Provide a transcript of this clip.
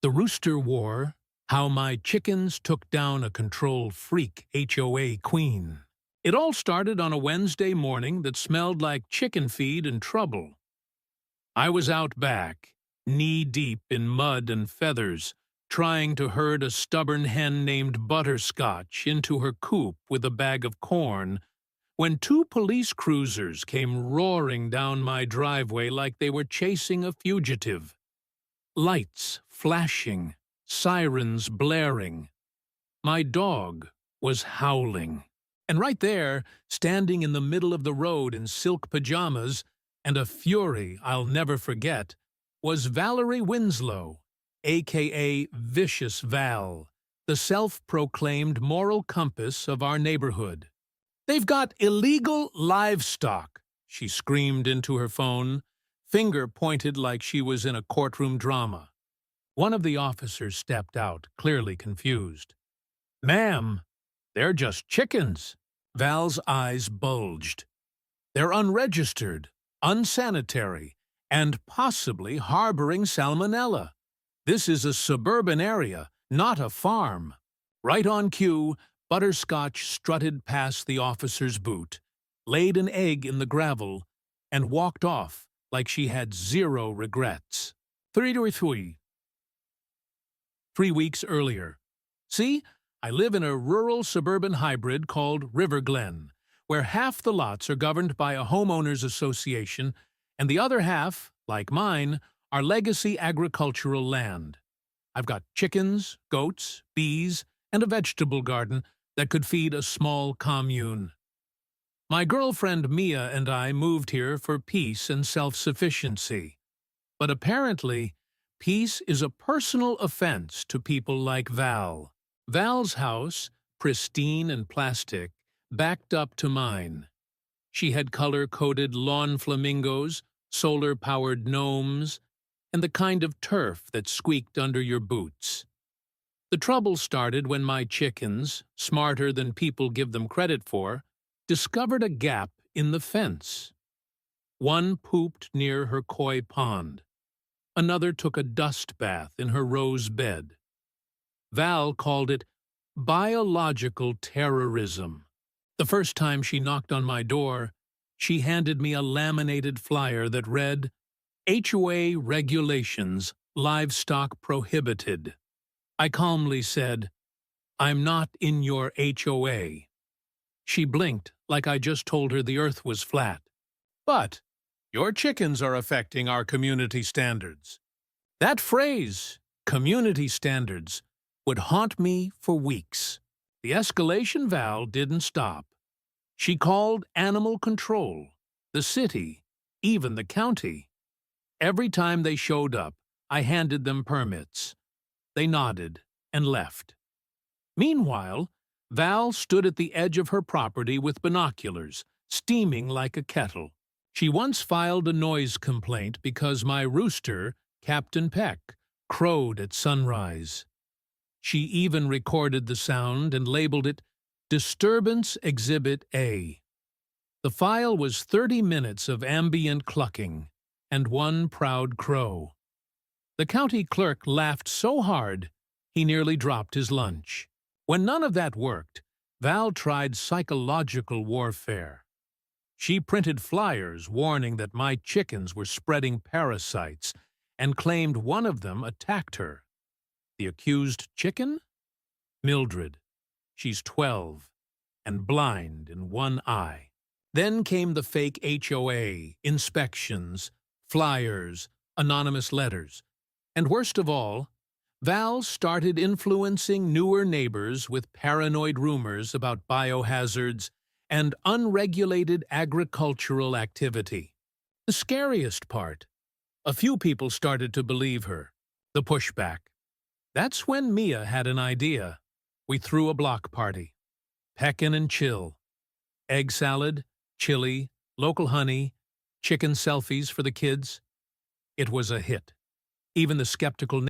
The Rooster War, How My Chickens Took Down a Control Freak HOA Queen. It all started on a Wednesday morning that smelled like chicken feed and trouble. I was out back, knee-deep in mud and feathers, trying to herd a stubborn hen named Butterscotch into her coop with a bag of corn, when two police cruisers came roaring down my driveway like they were chasing a fugitive. Lights flashing, sirens blaring. My dog was howling. And right there, standing in the middle of the road in silk pajamas, and a fury I'll never forget, was Valerie Winslow, a.k.a. Vicious Val, the self-proclaimed moral compass of our neighborhood. "They've got illegal livestock," she screamed into her phone, finger pointed like she was in a courtroom drama. One of the officers stepped out, clearly confused. "Ma'am, they're just chickens." Val's eyes bulged. "They're unregistered, unsanitary, and possibly harboring salmonella. This is a suburban area, not a farm." Right on cue, Butterscotch strutted past the officer's boot, laid an egg in the gravel, and walked off like she had zero regrets. 3 weeks earlier. See, I live in a rural suburban hybrid called River Glen, where half the lots are governed by a homeowners association, and the other half, like mine, are legacy agricultural land. I've got chickens, goats, bees, and a vegetable garden that could feed a small commune. My girlfriend Mia and I moved here for peace and self-sufficiency. But apparently, peace is a personal offense to people like Val. Val's house, pristine and plastic, backed up to mine. She had color-coded lawn flamingos, solar-powered gnomes, and the kind of turf that squeaked under your boots. The trouble started when my chickens, smarter than people give them credit for, discovered a gap in the fence. One pooped near her koi pond. Another took a dust bath in her rose bed. Val called it biological terrorism. The first time she knocked on my door, she handed me a laminated flyer that read, "HOA regulations, livestock prohibited." I calmly said, "I'm not in your HOA." She blinked like I just told her the earth was flat. "But your chickens are affecting our community standards." That phrase, community standards, would haunt me for weeks. The escalation valve didn't stop. She called animal control, the city, even the county. Every time they showed up, I handed them permits. They nodded and left. Meanwhile, Val stood at the edge of her property with binoculars, steaming like a kettle. She once filed a noise complaint because my rooster, Captain Peck, crowed at sunrise. She even recorded the sound and labeled it Disturbance Exhibit A. The file was 30 minutes of ambient clucking and one proud crow. The county clerk laughed so hard he nearly dropped his lunch. When none of that worked, Val tried psychological warfare. She printed flyers warning that my chickens were spreading parasites and claimed one of them attacked her. The accused chicken? Mildred. She's 12 and blind in one eye. Then came the fake HOA, inspections, flyers, anonymous letters. And worst of all, Val started influencing newer neighbors with paranoid rumors about biohazards and unregulated agricultural activity. The scariest part, a few people started to believe her. The pushback. That's when Mia had an idea. We threw a block party. Peckin' and chill. Egg salad, chili, local honey, chicken selfies for the kids. It was a hit. Even the skeptical